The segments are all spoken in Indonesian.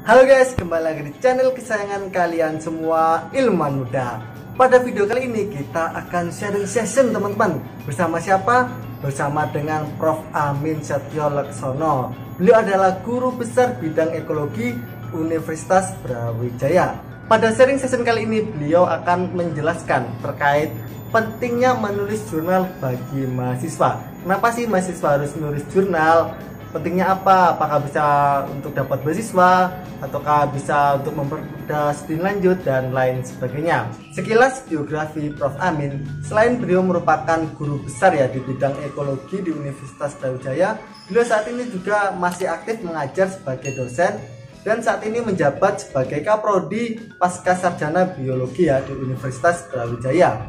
Halo guys, kembali lagi di channel kesayangan kalian semua, Ilmuwan Muda. Pada video kali ini kita akan sharing session teman-teman. Bersama siapa? Bersama dengan Prof. Amin Setio Laksono. Beliau adalah guru besar bidang ekologi Universitas Brawijaya. Pada sharing session kali ini beliau akan menjelaskan terkait pentingnya menulis jurnal bagi mahasiswa. Kenapa sih mahasiswa harus menulis jurnal? Pentingnya apa? Apakah bisa untuk dapat beasiswa ataukah bisa untuk mempermudah studi lanjut dan lain sebagainya. Sekilas biografi Prof. Amin, selain beliau merupakan guru besar ya di bidang ekologi di Universitas Brawijaya, beliau saat ini juga masih aktif mengajar sebagai dosen dan saat ini menjabat sebagai Kaprodi Pasca Sarjana Biologi ya di Universitas Brawijaya.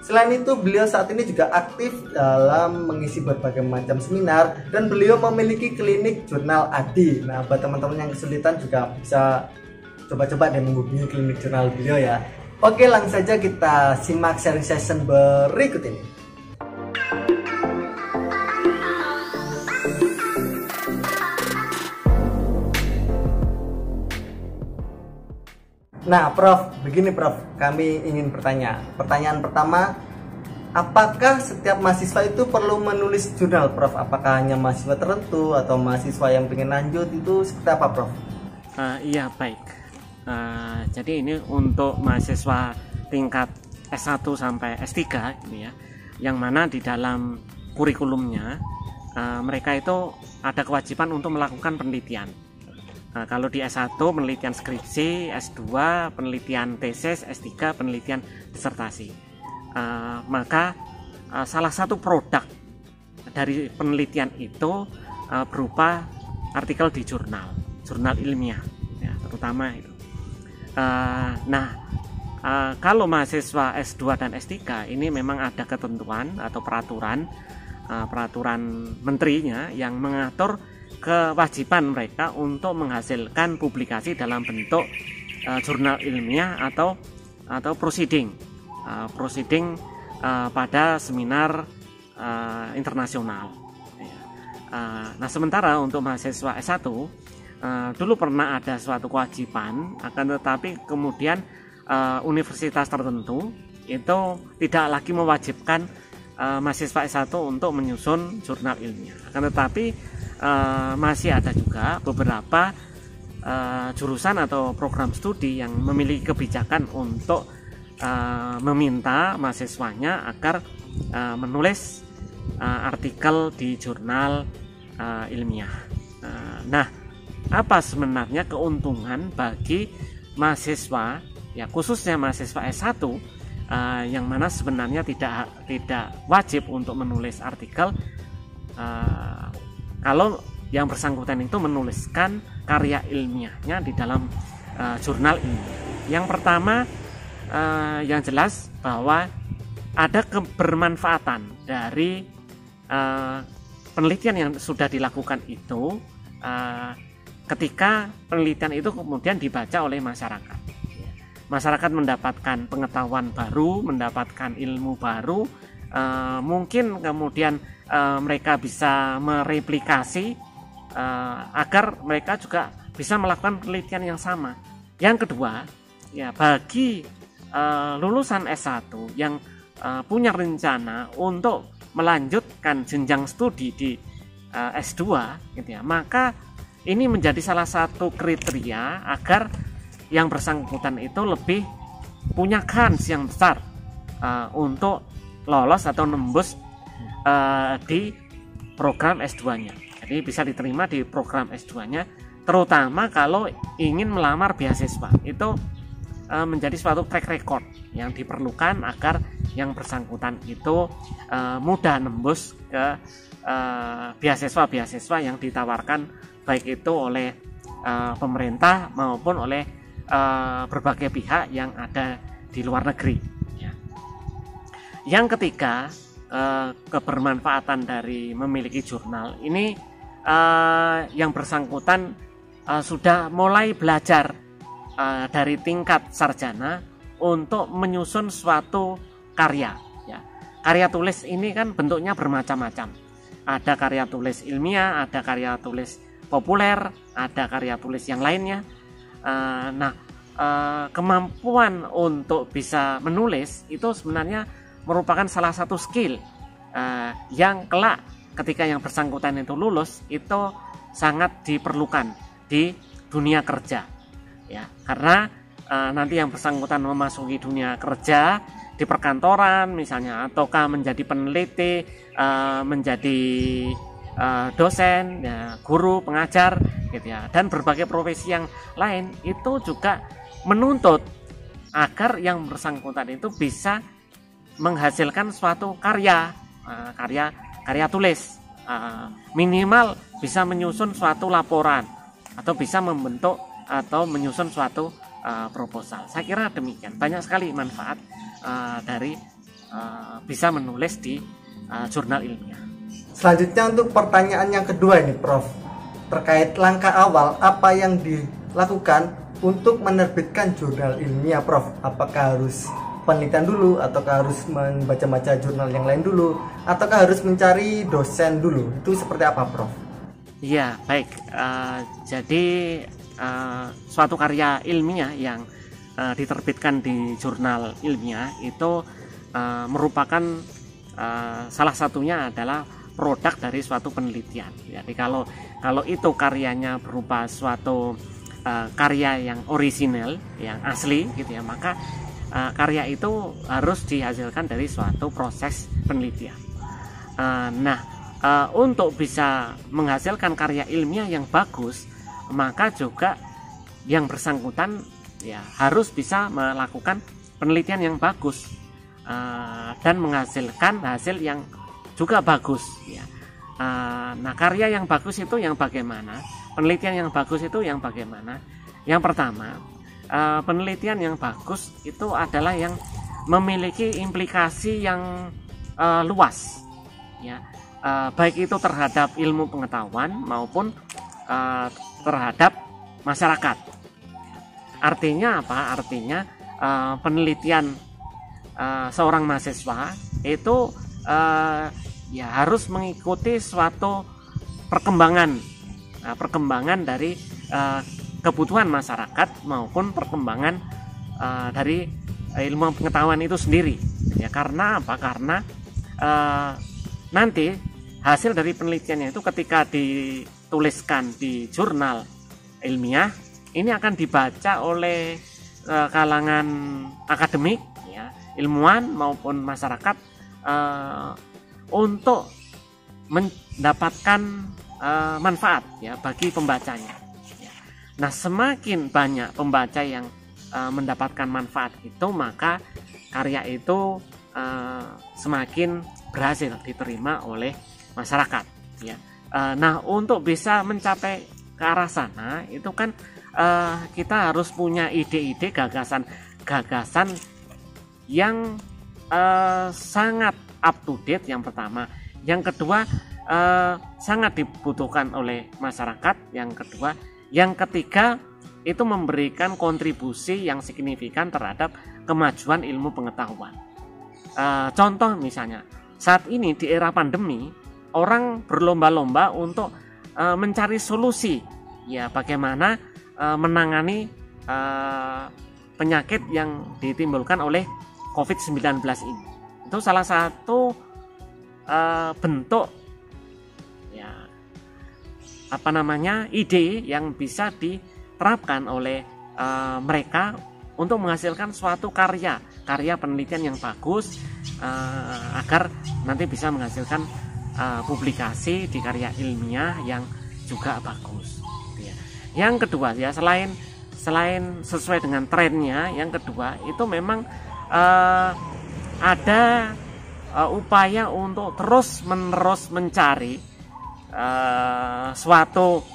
Selain itu, beliau saat ini juga aktif dalam mengisi berbagai macam seminar dan beliau memiliki klinik jurnal ADI. Nah, buat teman-teman yang kesulitan juga bisa coba-coba deh menghubungi klinik jurnal beliau ya. Oke, langsung saja kita simak sharing session berikut ini. Nah, Prof, begini Prof, kami ingin bertanya. Pertanyaan pertama, apakah setiap mahasiswa itu perlu menulis jurnal, Prof? Apakah hanya mahasiswa tertentu atau mahasiswa yang ingin lanjut itu seperti apa, Prof? Iya, baik. Jadi ini untuk mahasiswa tingkat S1 sampai S3 ini ya, yang mana di dalam kurikulumnya mereka itu ada kewajiban untuk melakukan penelitian. Kalau di S1 penelitian skripsi, S2 penelitian tesis, S3 penelitian disertasi. Maka salah satu produk dari penelitian itu berupa artikel di jurnal ilmiah, ya, terutama itu. Kalau mahasiswa S2 dan S3 ini memang ada ketentuan atau peraturan menterinya yang mengatur kewajiban mereka untuk menghasilkan publikasi dalam bentuk jurnal ilmiah atau proceeding pada seminar internasional. Nah, sementara untuk mahasiswa S1 dulu pernah ada suatu kewajiban, akan tetapi kemudian universitas tertentu itu tidak lagi mewajibkan mahasiswa S1 untuk menyusun jurnal ilmiah. Akan tetapi masih ada juga beberapa jurusan atau program studi yang memiliki kebijakan untuk meminta mahasiswanya agar menulis artikel di jurnal ilmiah. Nah, apa sebenarnya keuntungan bagi mahasiswa, ya khususnya mahasiswa S1 yang mana sebenarnya tidak wajib untuk menulis artikel kalau yang bersangkutan itu menuliskan karya ilmiahnya di dalam jurnal ini. Yang pertama, yang jelas bahwa ada kebermanfaatan dari penelitian yang sudah dilakukan itu ketika penelitian itu kemudian dibaca oleh masyarakat. Masyarakat mendapatkan pengetahuan baru, mendapatkan ilmu baru, mungkin kemudian mereka bisa mereplikasi agar mereka juga bisa melakukan penelitian yang sama. Yang kedua, ya bagi lulusan S1 yang punya rencana untuk melanjutkan jenjang studi di S2 gitu ya, maka ini menjadi salah satu kriteria agar yang bersangkutan itu lebih punya kans yang besar untuk lolos atau nembus di program S2-nya. Jadi bisa diterima di program S2-nya, terutama kalau ingin melamar beasiswa. Itu menjadi suatu track record yang diperlukan agar yang bersangkutan itu mudah nembus ke beasiswa yang ditawarkan baik itu oleh pemerintah maupun oleh berbagai pihak yang ada di luar negeri. Yang ketiga, kebermanfaatan dari memiliki jurnal ini yang bersangkutan sudah mulai belajar dari tingkat sarjana untuk menyusun suatu karya. Ya. Karya tulis ini kan bentuknya bermacam-macam. Ada karya tulis ilmiah, ada karya tulis populer, ada karya tulis yang lainnya. Kemampuan untuk bisa menulis itu sebenarnya merupakan salah satu skill yang kelak ketika yang bersangkutan itu lulus itu sangat diperlukan di dunia kerja, ya, karena nanti yang bersangkutan memasuki dunia kerja di perkantoran misalnya, ataukah menjadi peneliti, menjadi dosen, ya, guru, pengajar, gitu ya, dan berbagai profesi yang lain, itu juga menuntut agar yang bersangkutan itu bisa menghasilkan suatu karya tulis, minimal bisa menyusun suatu laporan atau bisa membentuk atau menyusun suatu proposal. Saya kira demikian. Banyak sekali manfaat dari bisa menulis di jurnal ilmiah. Selanjutnya untuk pertanyaan yang kedua ini, Prof, terkait langkah awal apa yang dilakukan untuk menerbitkan jurnal ilmiah, Prof? Apakah harus penelitian dulu, ataukah harus membaca-baca jurnal yang lain dulu, ataukah harus mencari dosen dulu? Itu seperti apa, Prof? Iya, baik. Jadi suatu karya ilmiah yang diterbitkan di jurnal ilmiah itu merupakan salah satunya adalah produk dari suatu penelitian. Jadi kalau itu karyanya berupa suatu karya yang orisinal, yang asli, gitu ya, maka karya itu harus dihasilkan dari suatu proses penelitian. Untuk bisa menghasilkan karya ilmiah yang bagus, maka juga yang bersangkutan ya harus bisa melakukan penelitian yang bagus dan menghasilkan hasil yang juga bagus, ya. Karya yang bagus itu yang bagaimana? Penelitian yang bagus itu yang bagaimana? Yang pertama, penelitian yang bagus itu adalah yang memiliki implikasi yang luas, ya, baik itu terhadap ilmu pengetahuan maupun terhadap masyarakat. Artinya apa? Artinya penelitian seorang mahasiswa itu ya harus mengikuti suatu perkembangan dari kebutuhan masyarakat maupun perkembangan dari ilmu pengetahuan itu sendiri, ya. Karena apa? Karena nanti hasil dari penelitiannya itu ketika dituliskan di jurnal ilmiah ini akan dibaca oleh kalangan akademik, ya, ilmuwan maupun masyarakat untuk mendapatkan manfaat, ya, bagi pembacanya. Nah, semakin banyak pembaca yang mendapatkan manfaat itu, maka karya itu semakin berhasil diterima oleh masyarakat, ya. Nah, untuk bisa mencapai ke arah sana itu kan kita harus punya ide-ide, gagasan yang sangat up to date, yang pertama. Yang kedua, sangat dibutuhkan oleh masyarakat. Yang ketiga, itu memberikan kontribusi yang signifikan terhadap kemajuan ilmu pengetahuan. Contoh misalnya, saat ini di era pandemi, orang berlomba-lomba untuk mencari solusi, ya, bagaimana menangani penyakit yang ditimbulkan oleh COVID-19 ini. Itu salah satu bentuk, ya, ide yang bisa diterapkan oleh mereka untuk menghasilkan suatu karya penelitian yang bagus, agar nanti bisa menghasilkan publikasi di karya ilmiah yang juga bagus, ya. Yang kedua, ya, selain sesuai dengan trennya, yang kedua itu memang ada upaya untuk terus-menerus mencari suatu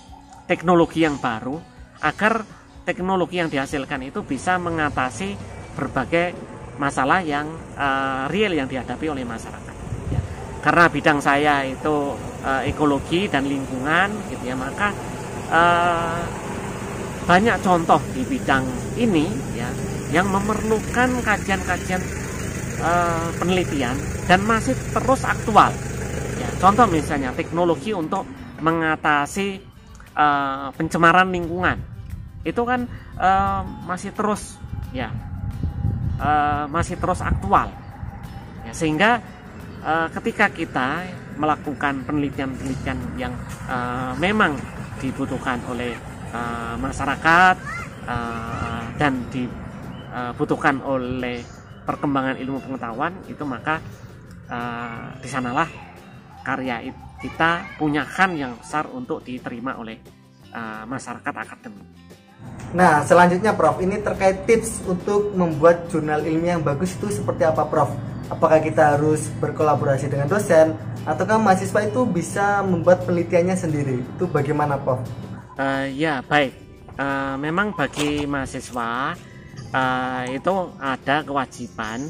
teknologi yang baru, agar teknologi yang dihasilkan itu bisa mengatasi berbagai masalah yang real yang dihadapi oleh masyarakat, ya. Karena bidang saya itu ekologi dan lingkungan, gitu ya, maka banyak contoh di bidang ini, ya, yang memerlukan kajian-kajian penelitian dan masih terus aktual, ya. Contoh misalnya teknologi untuk mengatasi pencemaran lingkungan, itu kan masih terus ya masih terus aktual ya, sehingga ketika kita melakukan penelitian-penelitian yang memang dibutuhkan oleh masyarakat dan dibutuhkan oleh perkembangan ilmu pengetahuan itu, maka di sanalah karya kita punya kan yang besar untuk diterima oleh masyarakat akademik. Nah, selanjutnya Prof, ini terkait tips untuk membuat jurnal ilmiah yang bagus itu seperti apa Prof? Apakah kita harus berkolaborasi dengan dosen ataukah mahasiswa itu bisa membuat penelitiannya sendiri? Itu bagaimana Prof? Ya baik, memang bagi mahasiswa itu ada kewajiban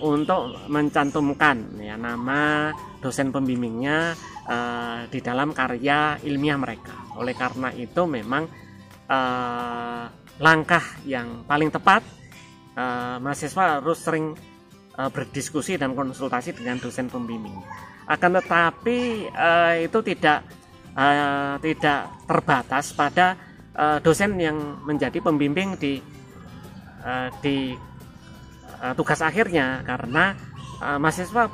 untuk mencantumkan ya nama dosen pembimbingnya di dalam karya ilmiah mereka. Oleh karena itu memang langkah yang paling tepat, mahasiswa harus sering berdiskusi dan konsultasi dengan dosen pembimbing. Akan tetapi itu tidak terbatas pada dosen yang menjadi pembimbing di tugas akhirnya, karena mahasiswa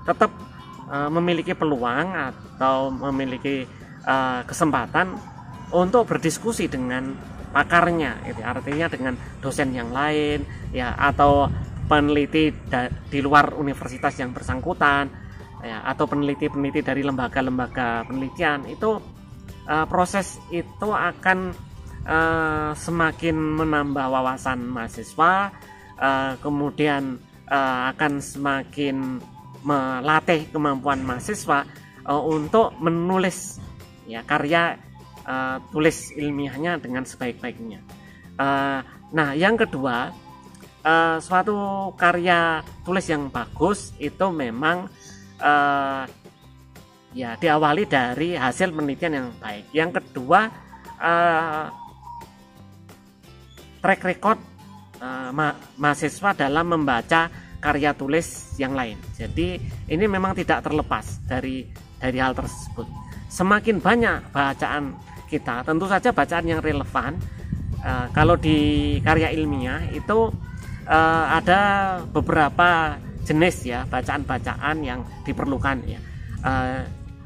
tetap memiliki peluang atau memiliki kesempatan untuk berdiskusi dengan pakarnya, itu artinya dengan dosen yang lain ya, atau peneliti di luar universitas yang bersangkutan ya, atau peneliti-peneliti dari lembaga-lembaga penelitian. Itu proses itu akan semakin menambah wawasan mahasiswa, kemudian akan semakin melatih kemampuan mahasiswa untuk menulis ya karya tulis ilmiahnya dengan sebaik-baiknya. Nah, yang kedua, suatu karya tulis yang bagus itu memang ya diawali dari hasil penelitian yang baik. Yang kedua, track record mahasiswa dalam membaca karya tulis yang lain. Jadi ini memang tidak terlepas dari hal tersebut. Semakin banyak bacaan kita, tentu saja bacaan yang relevan. Kalau di karya ilmiah itu ada beberapa jenis ya bacaan-bacaan yang diperlukan ya.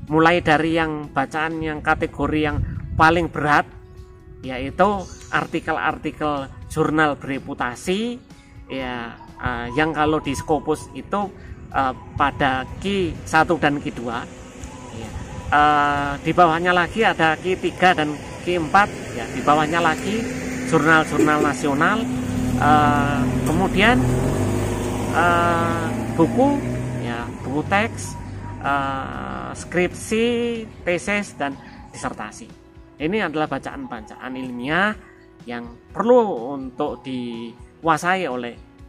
Mulai dari yang bacaan yang kategori yang paling berat, yaitu artikel-artikel jurnal bereputasi ya, yang kalau di Scopus itu pada Q1 dan Q2 ya. Di bawahnya lagi ada Q3 dan Q4 ya, di bawahnya lagi jurnal-jurnal nasional, kemudian buku ya, buku teks, skripsi, tesis, dan disertasi. Ini adalah bacaan-bacaan ilmiah yang perlu untuk dikuasai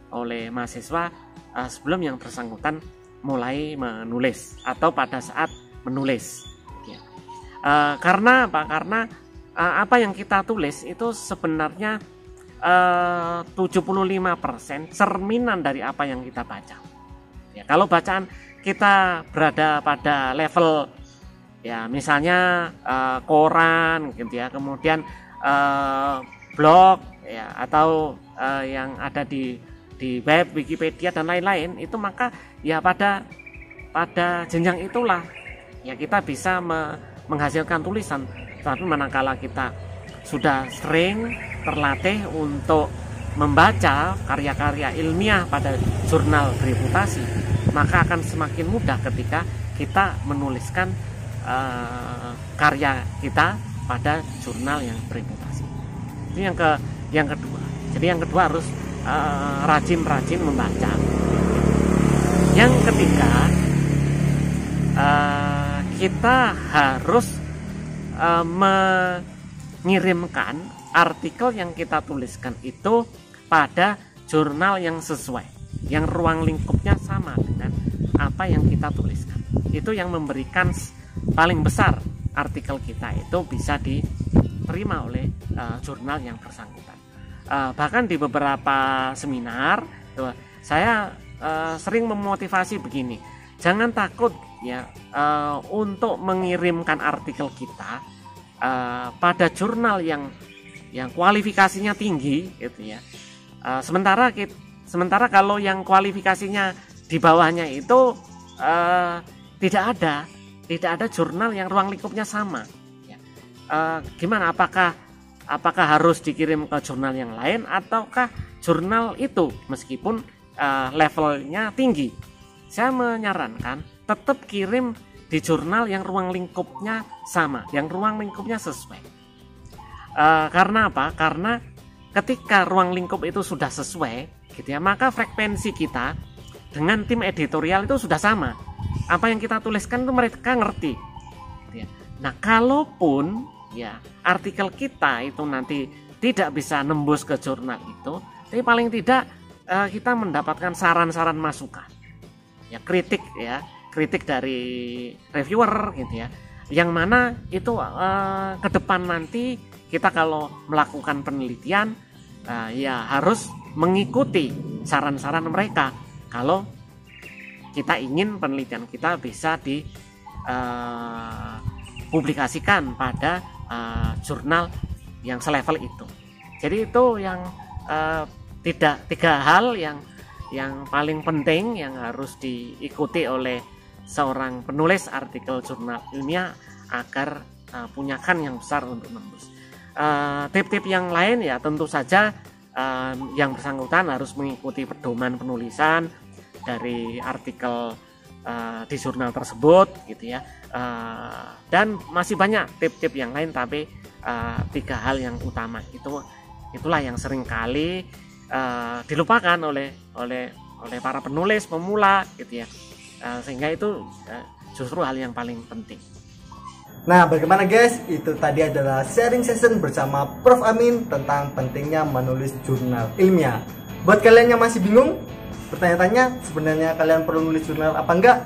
oleh mahasiswa sebelum yang bersangkutan mulai menulis atau pada saat menulis ya. Karena apa? Karena apa yang kita tulis itu sebenarnya 75% cerminan dari apa yang kita baca ya. Kalau bacaan kita berada pada level ya, misalnya koran gitu ya, kemudian blog ya, atau yang ada di web, Wikipedia dan lain-lain, itu maka ya pada jenjang itulah ya kita bisa menghasilkan tulisan. Tapi manakala kita sudah sering terlatih untuk membaca karya-karya ilmiah pada jurnal bereputasi, maka akan semakin mudah ketika kita menuliskan karya kita pada jurnal yang bereputasi. Itu yang kedua. Jadi yang kedua harus rajin-rajin membaca. Yang ketiga, kita harus mengirimkan artikel yang kita tuliskan itu pada jurnal yang sesuai, yang ruang lingkupnya sama dengan apa yang kita tuliskan. Itu yang memberikan paling besar artikel kita itu bisa diterima oleh jurnal yang bersangkutan. Bahkan di beberapa seminar saya sering memotivasi begini, jangan takut ya untuk mengirimkan artikel kita pada jurnal yang yang kualifikasinya tinggi gitu ya. Sementara kalau yang kualifikasinya di bawahnya itu tidak ada jurnal yang ruang lingkupnya sama. Ya. Gimana? Apakah harus dikirim ke jurnal yang lain ataukah jurnal itu meskipun levelnya tinggi? Saya menyarankan tetap kirim di jurnal yang ruang lingkupnya sama, yang ruang lingkupnya sesuai. Karena apa? Karena ketika ruang lingkup itu sudah sesuai gitu ya, maka frekuensi kita dengan tim editorial itu sudah sama. Apa yang kita tuliskan itu mereka ngerti gitu ya. Nah, kalaupun ya artikel kita itu nanti tidak bisa nembus ke jurnal itu, tapi paling tidak kita mendapatkan saran-saran masukan. Ya, kritik dari reviewer gitu ya. Yang mana itu ke depan nanti kita kalau melakukan penelitian ya harus mengikuti saran-saran mereka kalau kita ingin penelitian kita bisa dipublikasikan pada jurnal yang selevel itu. Jadi itu yang tiga hal yang paling penting yang harus diikuti oleh seorang penulis artikel jurnal ilmiah agar punyakan yang besar untuk nembus. Tip-tip yang lain ya tentu saja yang bersangkutan harus mengikuti pedoman penulisan dari artikel di jurnal tersebut gitu ya, dan masih banyak tip-tip yang lain, tapi 3 hal yang utama itulah yang seringkali dilupakan oleh para penulis pemula gitu ya, sehingga itu justru hal yang paling penting. Nah, bagaimana guys? Itu tadi adalah sharing session bersama Prof. Amin tentang pentingnya menulis jurnal ilmiah. Buat kalian yang masih bingung, bertanya-tanya sebenarnya kalian perlu nulis jurnal apa enggak?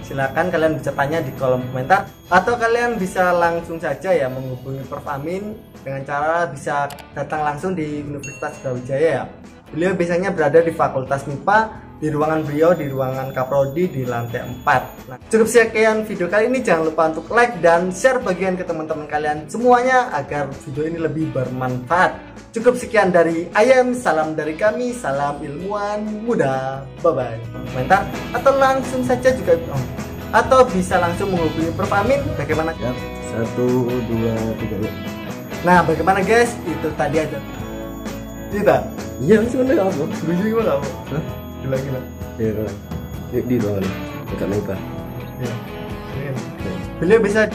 Silakan kalian bisa tanya di kolom komentar, atau kalian bisa langsung saja ya menghubungi Prof. Amin dengan cara bisa datang langsung di Universitas Brawijaya ya. Beliau biasanya berada di Fakultas MIPA, di ruangan beliau di ruangan Kaprodi di lantai 4. Nah, cukup sekian video kali ini. Jangan lupa untuk like dan share bagian ke teman-teman kalian semuanya agar video ini lebih bermanfaat. Cukup sekian dari Ayam, salam dari kami, salam ilmuwan muda. Bye bye. Komentar atau langsung saja juga atau bisa langsung menghubungi Prof. Amin. Bagaimana? Ya, 1, 2, 3 ya. Nah, bagaimana guys? Itu tadi aja. Tidak. Iya, sebenarnya apa? Lucu gimana apa? Hah? Gila. Iya, di ruangan dekat MIPA. Iya. Beliau bisa